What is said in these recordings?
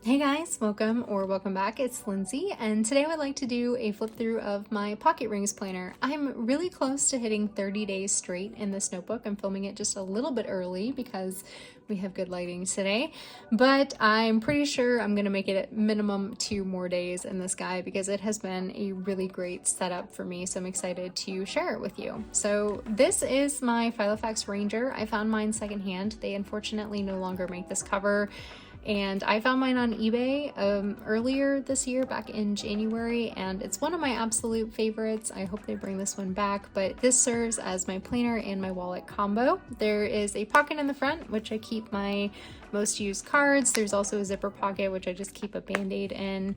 Hey guys, welcome back. It's Lindsay, and today I would like to do a flip through of my pocket rings planner. I'm really close to hitting 30 days straight in this notebook. I'm filming it just a little bit early because we have good lighting today, but I'm pretty sure I'm gonna make it at minimum 2 more days in this guy because it has been a really great setup for me, so I'm excited to share it with you. So this is my Filofax Ranger. I found mine secondhand. They unfortunately no longer make this cover, and I found mine on eBay earlier this year, back in January, and it's one of my absolute favorites. I hope they bring this one back, but this serves as my planner and my wallet combo. There is a pocket in the front, which I keep my most used cards. There's also a zipper pocket, which I just keep a band-aid in.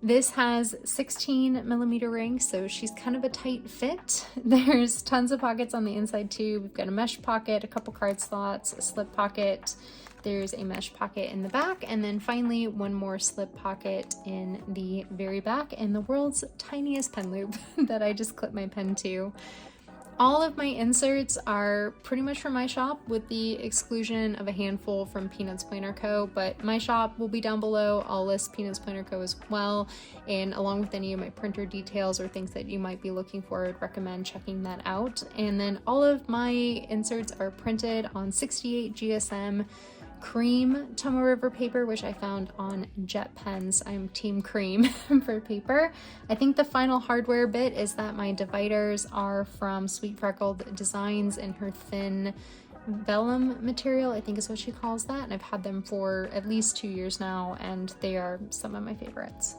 This has 16mm rings, so she's kind of a tight fit. There's tons of pockets on the inside too. We've got a mesh pocket, a couple card slots, a slip pocket. There's a mesh pocket in the back, and then finally one more slip pocket in the very back, and the world's tiniest pen loop that I just clip my pen to. All of my inserts are pretty much from my shop, with the exclusion of a handful from Peanuts Planner Co., but my shop will be down below. I'll list Peanuts Planner Co. as well, and along with any of my printer details or things that you might be looking for, I'd recommend checking that out. And then all of my inserts are printed on 68 GSM cream Tomoe River paper, which I found on JetPens. I'm team cream for paper. I think the final hardware bit is that my dividers are from sweetfreckleddesigns in her thin vellum material, I think is what she calls that, and I've had them for at least 2 years now, and they are some of my favorites.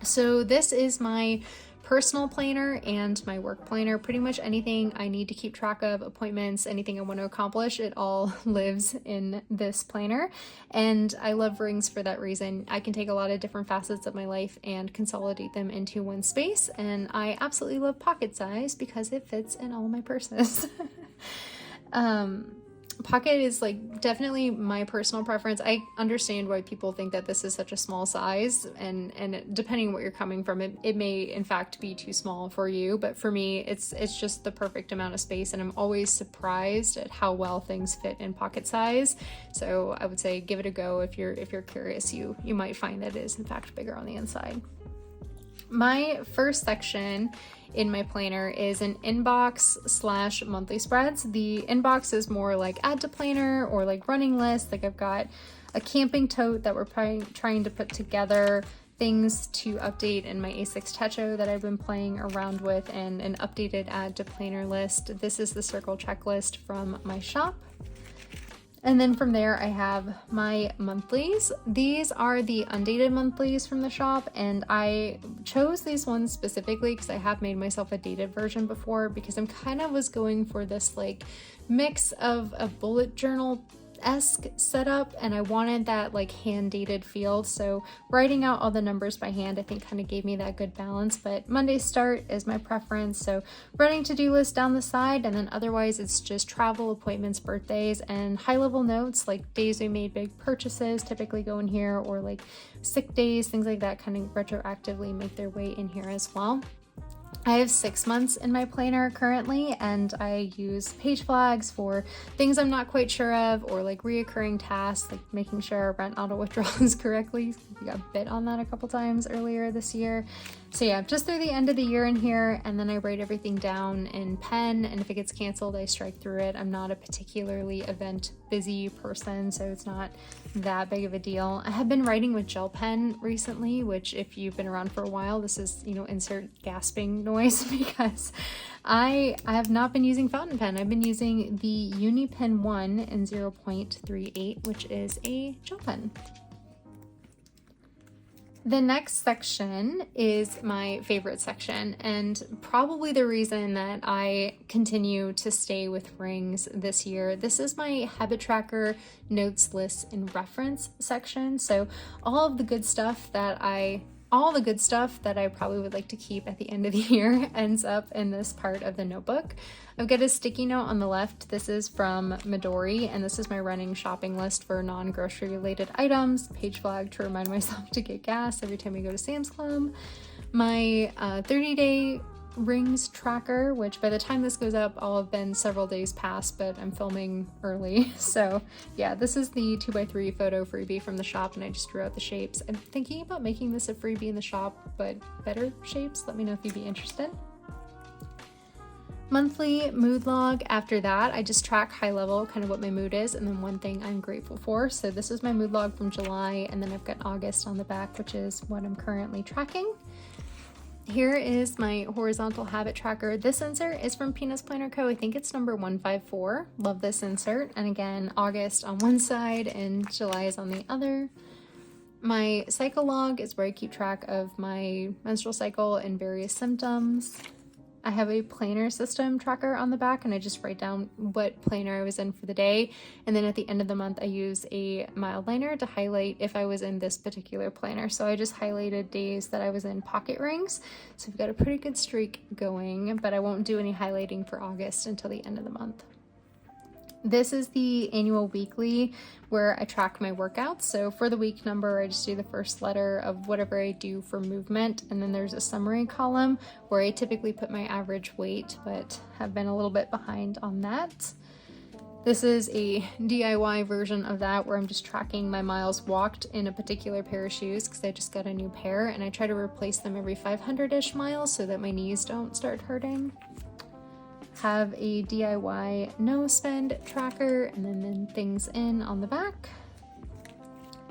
So this is my personal planner and my work planner. Pretty much anything I need to keep track of, appointments, anything I want to accomplish, it all lives in this planner. And I love rings for that reason. I can take a lot of different facets of my life and consolidate them into one space. And I absolutely love pocket size because it fits in all of my purses. Pocket is like definitely my personal preference. I understand why people think that this is such a small size, and depending on what you're coming from, it may in fact be too small for you, but for me it's just the perfect amount of space, and I'm always surprised at how well things fit in pocket size. So I would say give it a go if you're curious. You might find that it is in fact bigger on the inside. My first section in my planner is an inbox / monthly spreads. The inbox is more like add to planner or like running list. Like I've got a camping tote that we're trying to put together, things to update in my A6 Techo that I've been playing around with, and an updated add to planner list. This is the circle checklist from my shop. And then from there I have my monthlies. These are the undated monthlies from the shop, and I chose these ones specifically because I have made myself a dated version before, because I'm kind of was going for this like mix of a bullet journal-esque setup, and I wanted that like hand dated feel. So writing out all the numbers by hand I think kind of gave me that good balance, but Monday start is my preference. So running to-do list down the side, and then otherwise it's just travel, appointments, birthdays, and high-level notes like days we made big purchases typically go in here, or like sick days, things like that kind of retroactively make their way in here as well. I have 6 months in my planner currently, and I use page flags for things I'm not quite sure of, or like reoccurring tasks, like making sure our rent auto withdrawals correctly. We got bit on that a couple times earlier this year. So yeah, just through the end of the year in here, and then I write everything down in pen, and if it gets canceled I strike through it. I'm not a particularly event busy person, so it's not that big of a deal. I have been writing with gel pen recently, which if you've been around for a while, this is, insert gasping noise because I have not been using fountain pen. I've been using the Unipen 1 in 0.38, which is a gel pen. The next section is my favorite section, and probably the reason that I continue to stay with rings this year. This is my habit tracker, notes, lists, and reference section. So all the good stuff that I probably would like to keep at the end of the year ends up in this part of the notebook. I've got a sticky note on the left. This is from Midori, and this is my running shopping list for non-grocery related items. Page flag to remind myself to get gas every time we go to Sam's Club. My 30-day rings tracker, which by the time this goes up, I'll have been several days past, but I'm filming early. So yeah, this is the 2x3 photo freebie from the shop, and I just drew out the shapes. I'm thinking about making this a freebie in the shop, but better shapes. Let me know if you'd be interested. Monthly mood log. After that, I just track high level kind of what my mood is and then one thing I'm grateful for. So this is my mood log from July, and then I've got August on the back, which is what I'm currently tracking. Here is my horizontal habit tracker. This insert is from Peanuts Planner Co. I think it's number 154. Love this insert. And again, August on one side and July is on the other. My cycle log is where I keep track of my menstrual cycle and various symptoms. I have a planner system tracker on the back, and I just write down what planner I was in for the day. And then at the end of the month, I use a mild liner to highlight if I was in this particular planner. So I just highlighted days that I was in pocket rings. So we've got a pretty good streak going, but I won't do any highlighting for August until the end of the month. This is the annual weekly where I track my workouts. So for the week number, I just do the first letter of whatever I do for movement. And then there's a summary column where I typically put my average weight, but have been a little bit behind on that. This is a DIY version of that where I'm just tracking my miles walked in a particular pair of shoes because I just got a new pair, and I try to replace them every 500-ish miles so that my knees don't start hurting. Have a DIY no spend tracker, and then things in on the back.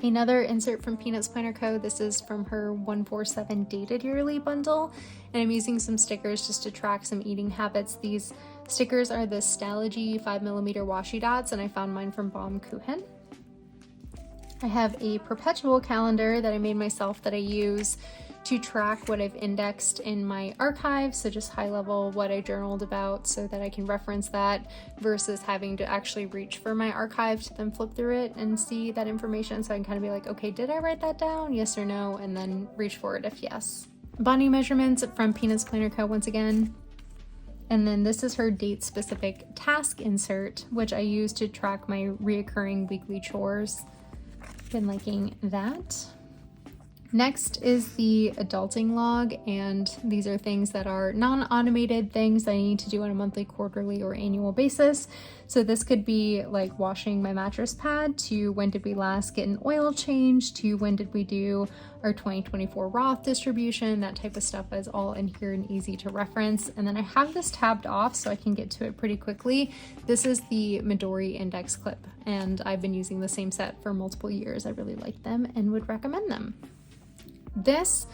Another insert from Peanuts Planner Co. This is from her 147 dated yearly bundle, and I'm using some stickers just to track some eating habits. These stickers are the Stalogy 5mm washi dots, and I found mine from Baumkuchen. I have a perpetual calendar that I made myself that I use to track what I've indexed in my archive, so just high level what I journaled about so that I can reference that versus having to actually reach for my archive to then flip through it and see that information. So I can kind of be like, okay, did I write that down? Yes or no? And then reach for it if yes. Body measurements from Peanuts Planner Co. once again. And then this is her date specific task insert, which I use to track my reoccurring weekly chores. Been liking that. Next is the adulting log, and these are things that are non-automated things that I need to do on a monthly, quarterly, or annual basis. So this could be like washing my mattress pad, to when did we last get an oil change, to when did we do our 2024 Roth distribution. That type of stuff is all in here and easy to reference. And then I have this tabbed off so I can get to it pretty quickly. This is the Midori index clip, and I've been using the same set for multiple years. I really like them and would recommend them. This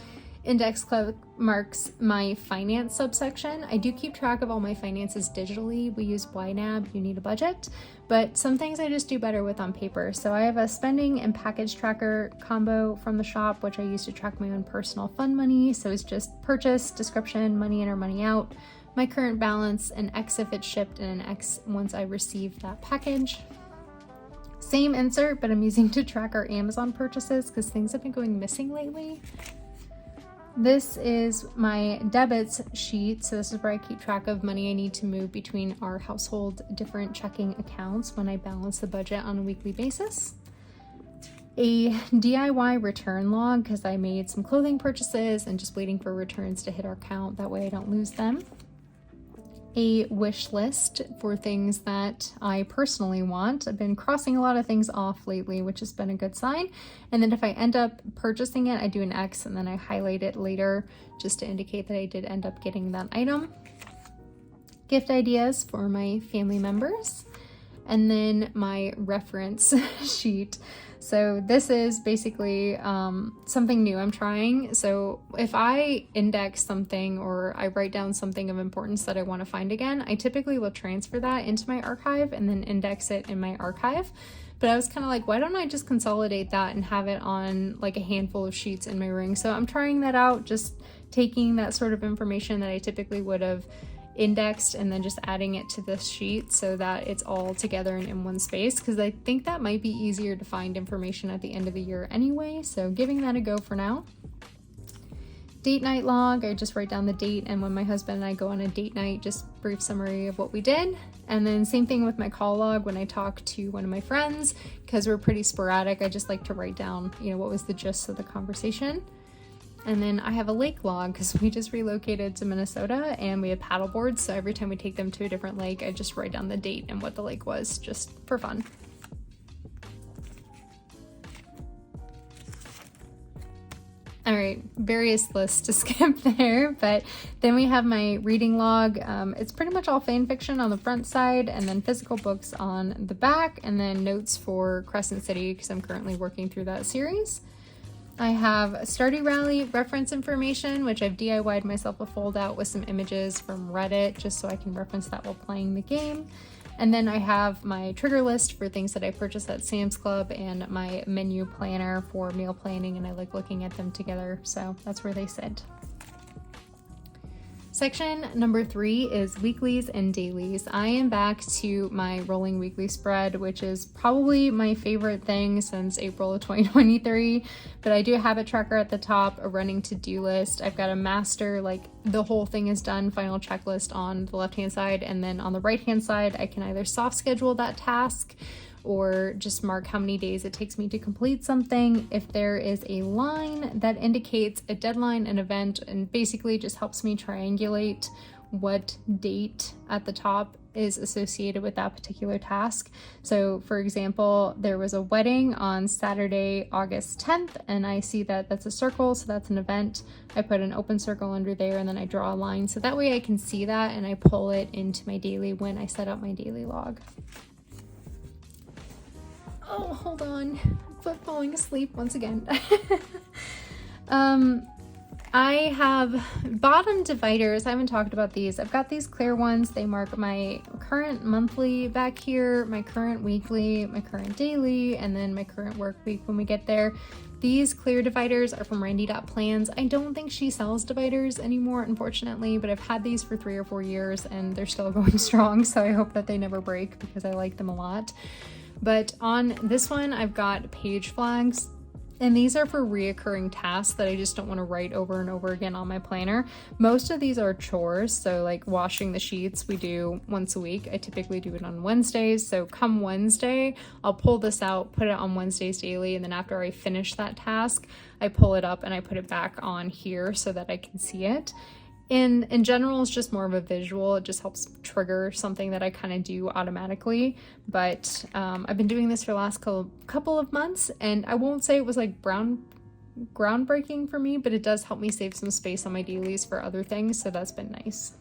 index clip marks my finance subsection. I do keep track of all my finances digitally. We use YNAB, you need a budget, but some things I just do better with on paper. So I have a spending and package tracker combo from the shop, which I use to track my own personal fund money. So it's just purchase, description, money in or money out, my current balance, an X if it's shipped, and an X once I receive that package. Same insert, but I'm using to track our Amazon purchases because things have been going missing lately. This is my debits sheet. So this is where I keep track of money I need to move between our household different checking accounts when I balance the budget on a weekly basis. A DIY return log because I made some clothing purchases and just waiting for returns to hit our account. That way I don't lose them. A wish list for things that I personally want. I've been crossing a lot of things off lately, which has been a good sign. And then if I end up purchasing it, I do an X and then I highlight it later just to indicate that I did end up getting that item. Gift ideas for my family members. And then my reference sheet. So this is basically something new I'm trying. So if I index something or I write down something of importance that I want to find again, I typically will transfer that into my archive and then index it in my archive. But I was kind of like, why don't I just consolidate that and have it on like a handful of sheets in my ring? So I'm trying that out, just taking that sort of information that I typically would have indexed and then just adding it to this sheet so that it's all together and in one space, because I think that might be easier to find information at the end of the year anyway. So giving that a go for now. Date night log, I just write down the date and when my husband and I go on a date night, just brief summary of what we did. And then same thing with my call log when I talk to one of my friends, because we're pretty sporadic. I just like to write down, what was the gist of the conversation. And then I have a lake log because we just relocated to Minnesota and we have paddle boards. So every time we take them to a different lake, I just write down the date and what the lake was, just for fun. All right, various lists to skip there, but then we have my reading log. It's pretty much all fan fiction on the front side, and then physical books on the back, and then notes for Crescent City because I'm currently working through that series. I have Stardew Rally reference information, which I've DIY'd myself a fold out with some images from Reddit just so I can reference that while playing the game. And then I have my trigger list for things that I purchased at Sam's Club and my menu planner for meal planning, and I like looking at them together, so that's where they sit. Section number 3 is weeklies and dailies. I am back to my rolling weekly spread, which is probably my favorite thing since April of 2023, but I do have a tracker at the top, a running to-do list. I've got a master, like the whole thing is done, final checklist on the left-hand side, and then on the right-hand side, I can either soft schedule that task or just mark how many days it takes me to complete something. If there is a line that indicates a deadline, an event, and basically just helps me triangulate what date at the top is associated with that particular task. So for example, there was a wedding on Saturday, August 10th, and I see that that's a circle, so that's an event. I put an open circle under there and then I draw a line. So that way I can see that and I pull it into my daily when I set up my daily log. Oh, hold on. I'm falling asleep once again. I have bottom dividers. I haven't talked about these. I've got these clear ones. They mark my current monthly back here, my current weekly, my current daily, and then my current work week when we get there. These clear dividers are from Randy.plans. I don't think she sells dividers anymore, unfortunately, but I've had these for 3 or 4 years and they're still going strong, so I hope that they never break because I like them a lot. But on this one, I've got page flags, and these are for reoccurring tasks that I just don't want to write over and over again on my planner. Most of these are chores, so like washing the sheets we do once a week. I typically do it on Wednesdays, so come Wednesday, I'll pull this out, put it on Wednesdays daily, and then after I finish that task, I pull it up and I put it back on here so that I can see it. In general, it's just more of a visual. It just helps trigger something that I kind of do automatically. But I've been doing this for the last couple of months, and I won't say it was like groundbreaking for me, but it does help me save some space on my dailies for other things, so that's been nice.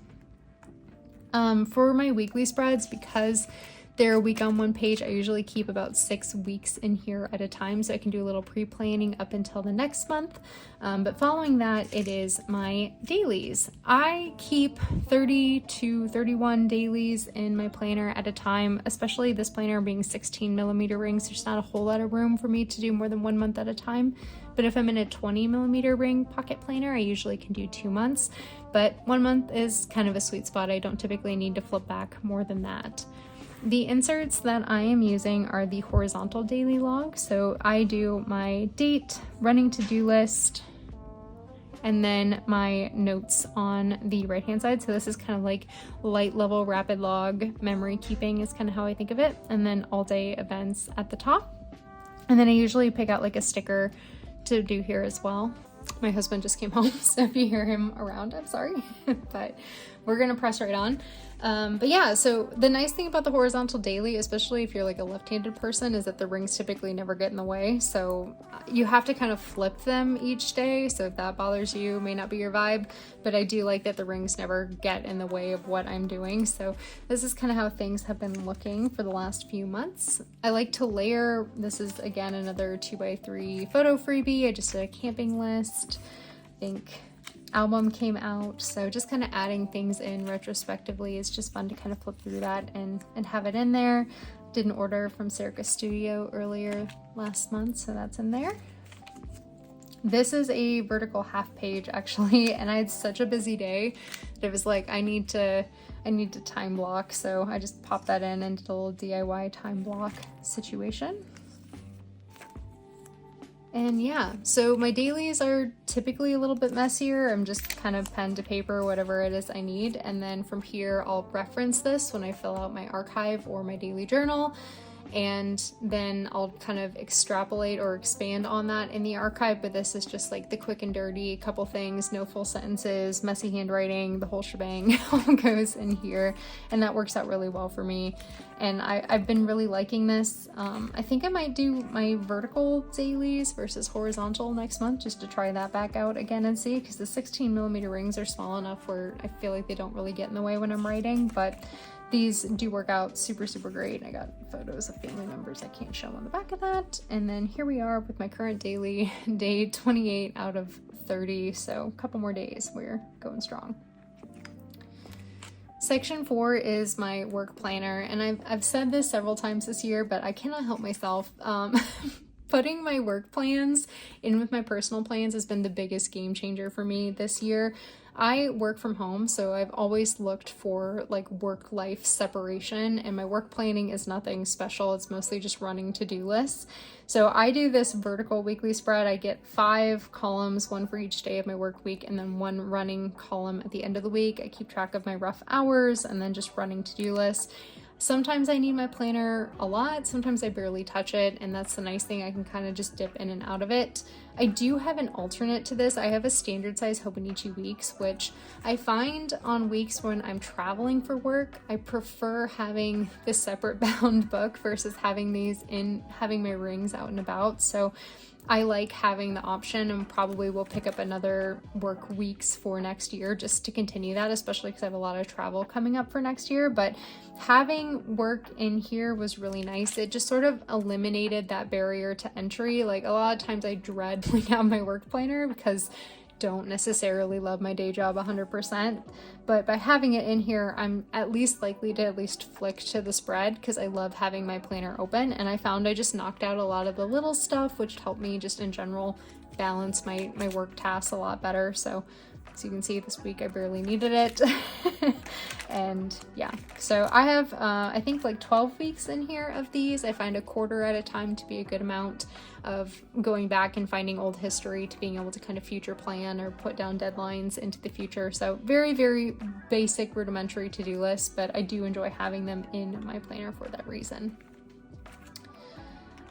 For my weekly spreads, because they're a week on one page, I usually keep about 6 weeks in here at a time, so I can do a little pre-planning up until the next month. But following that, it is my dailies. I keep 30 to 31 dailies in my planner at a time, especially this planner being 16mm rings. There's not a whole lot of room for me to do more than 1 month at a time. But if I'm in a 20mm ring pocket planner, I usually can do 2 months. But 1 month is kind of a sweet spot. I don't typically need to flip back more than that. The inserts that I am using are the horizontal daily log. So I do my date, running to-do list, and then my notes on the right-hand side. So this is kind of like light level rapid log memory keeping is kind of how I think of it. And then all day events at the top. And then I usually pick out like a sticker to do here as well. My husband just came home, so if you hear him around, I'm sorry, but we're gonna press right on. But yeah, so the nice thing about the horizontal daily, especially if you're like a left-handed person, is that the rings typically never get in the way. So you have to kind of flip them each day. So if that bothers you, may not be your vibe, but I do like that the rings never get in the way of what I'm doing. So this is kind of how things have been looking for the last few months. I like to layer. This is again another 2x3 photo freebie. I just did a camping list. I think album came out, so just kind of adding things in retrospectively is just fun to kind of flip through that and have it in there. Did an order from Circus Studio earlier last month, so that's in there. This is a vertical half page actually, and I had such a busy day that it was like I need to time block, so I just popped that in and did a little DIY time block situation. And yeah, so my dailies are typically a little bit messier. I'm just kind of pen to paper, whatever it is I need. And then from here, I'll reference this when I fill out my archive or my daily journal. and then I'll kind of extrapolate or expand on that in the archive, but this is just like the quick and dirty couple things, no full sentences, messy handwriting, the whole shebang all goes in here, and that works out really well for me. And I've been really liking this. I think I might do my vertical dailies versus horizontal next month just to try that back out again and see, because the 16mm rings are small enough where I feel like they don't really get in the way when I'm writing, but these do work out super, super great. I got photos of family members I can't show on the back of that. And then here we are with my current daily, day 28 out of 30. So a couple more days, we're going strong. Section 4 is my work planner, and I've said this several times this year, but I cannot help myself. Putting my work plans in with my personal plans has been the biggest game changer for me this year. I work from home, so I've always looked for like work-life separation, and my work planning is nothing special. It's mostly just running to-do lists. So I do this vertical weekly spread. I get 5 columns, one for each day of my work week, and then one running column at the end of the week. I keep track of my rough hours and then just running to-do lists. Sometimes I need my planner a lot, sometimes I barely touch it, and that's the nice thing, I can kind of just dip in and out of it. I do have an alternate to this. I have a standard size hobonichi weeks, which I find on weeks when I'm traveling for work, I prefer having this separate bound book versus having my rings out and about. So I like having the option, and probably will pick up another work weeks for next year just to continue that, especially because I have a lot of travel coming up for next year. But having work in here was really nice. It just sort of eliminated that barrier to entry. Like a lot of times I dread pulling out my work planner because don't necessarily love my day job 100%, but by having it in here, I'm at least likely to at least flick to the spread because I love having my planner open, and I found I just knocked out a lot of the little stuff, which helped me just in general balance my work tasks a lot better. So as you can see, this week I barely needed it. And yeah, so I have I think like 12 weeks in here of these. I find a quarter at a time to be a good amount of going back and finding old history to being able to kind of future plan or put down deadlines into the future. So very, very basic rudimentary to-do list, but I do enjoy having them in my planner for that reason.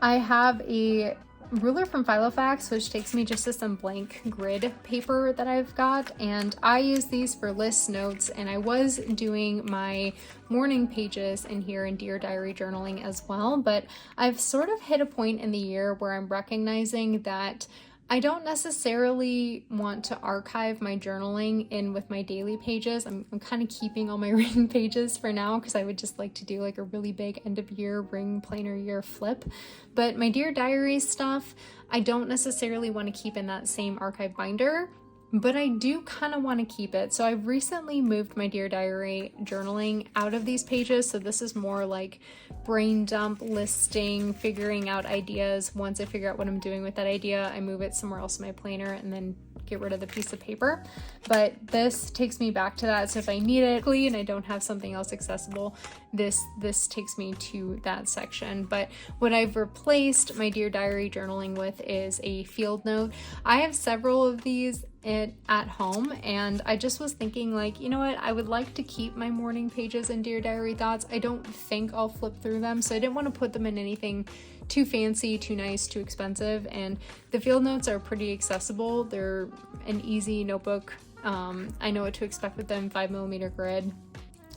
I have a ruler from Filofax, which takes me just to some blank grid paper that I've got, and I use these for lists, notes, and I was doing my morning pages in here in Dear Diary journaling as well, but I've sort of hit a point in the year where I'm recognizing that I don't necessarily want to archive my journaling in with my daily pages. I'm kind of keeping all my ring pages for now because I would just like to do like a really big end of year ring planner year flip. But my Dear Diary stuff, I don't necessarily want to keep in that same archive binder, but I do kind of want to keep it. So I've recently moved my Dear Diary journaling out of these pages. So this is more like brain dump, listing, figuring out ideas. Once I figure out what I'm doing with that idea, I move it somewhere else in my planner and then get rid of the piece of paper. But this takes me back to that. So if I need it and I don't have something else accessible, this takes me to that section. But what I've replaced my Dear Diary journaling with is a field note. I have several of these at home, and I just was thinking, like, you know what, I would like to keep my morning pages in Dear Diary thoughts. I don't think I'll flip through them, so I didn't want to put them in anything too fancy, too nice, too expensive. And the field notes are pretty accessible. They're an easy notebook. I know what to expect with them, 5mm grid.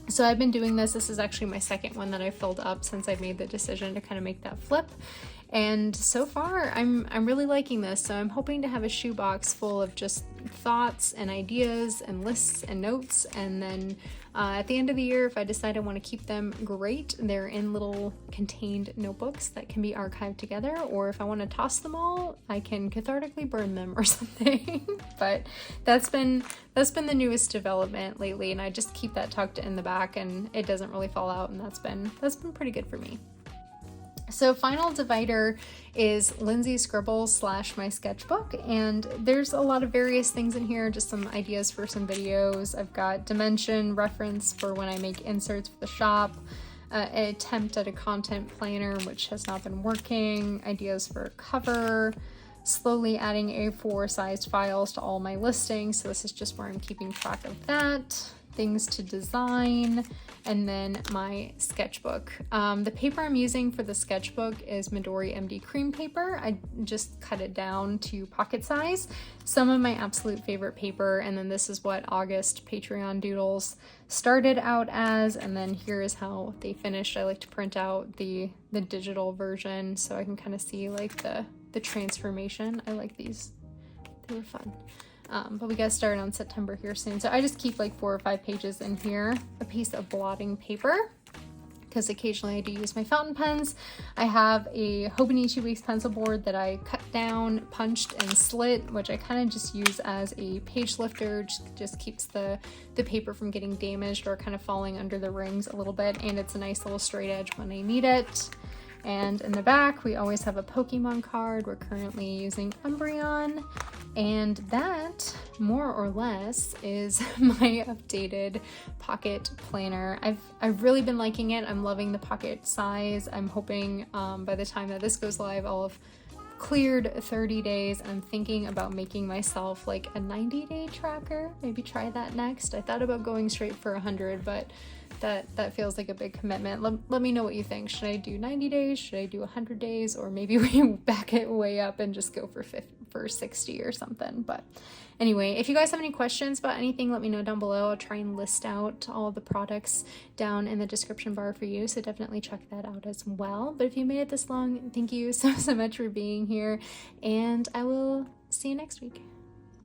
So I've been doing this. This is actually my second one that I filled up since I made the decision to kind of make that flip. And so far, I'm really liking this. So I'm hoping to have a shoebox full of just thoughts and ideas and lists and notes. And then at the end of the year, if I decide I want to keep them, great. They're in little contained notebooks that can be archived together. Or if I want to toss them all, I can cathartically burn them or something. But that's been the newest development lately. And I just keep that tucked in the back and it doesn't really fall out. And that's been pretty good for me. So final divider is lindseyscribbles / my sketchbook, and there's a lot of various things in here, just some ideas for some videos. I've got dimension reference for when I make inserts for the shop, an attempt at a content planner, which has not been working, ideas for a cover, slowly adding A4 sized files to all my listings. So this is just where I'm keeping track of that. things to design, and then my sketchbook. The paper I'm using for the sketchbook is Midori MD cream paper. I just cut it down to pocket size. Some of my absolute favorite paper, and then this is what August Patreon doodles started out as, and then here is how they finished. I like to print out the digital version so I can kind of see like the transformation. I like these, they were fun. But we gotta start on September here soon. So I just keep like 4 or 5 pages in here, a piece of blotting paper, because occasionally I do use my fountain pens. I have a Hobonichi Weeks pencil board that I cut down, punched, and slit, which I kind of just use as a page lifter, just keeps the paper from getting damaged or kind of falling under the rings a little bit, and it's a nice little straight edge when I need it. And in the back, we always have a Pokemon card. We're currently using Umbreon. And that, more or less, is my updated pocket planner. I've really been liking it. I'm loving the pocket size. I'm hoping by the time that this goes live, I'll have cleared 30 days. I'm thinking about making myself like a 90-day tracker. Maybe try that next. I thought about going straight for 100, but that feels like a big commitment. Let me know what you think. Should I do 90 days? Should I do 100 days? Or maybe we back it way up and just go for 60 or something. But anyway, if you guys have any questions about anything, let me know down below. I'll try and list out all the products down in the description bar for you, so definitely check that out as well. But if you made it this long, thank you so much for being here, and I will see you next week.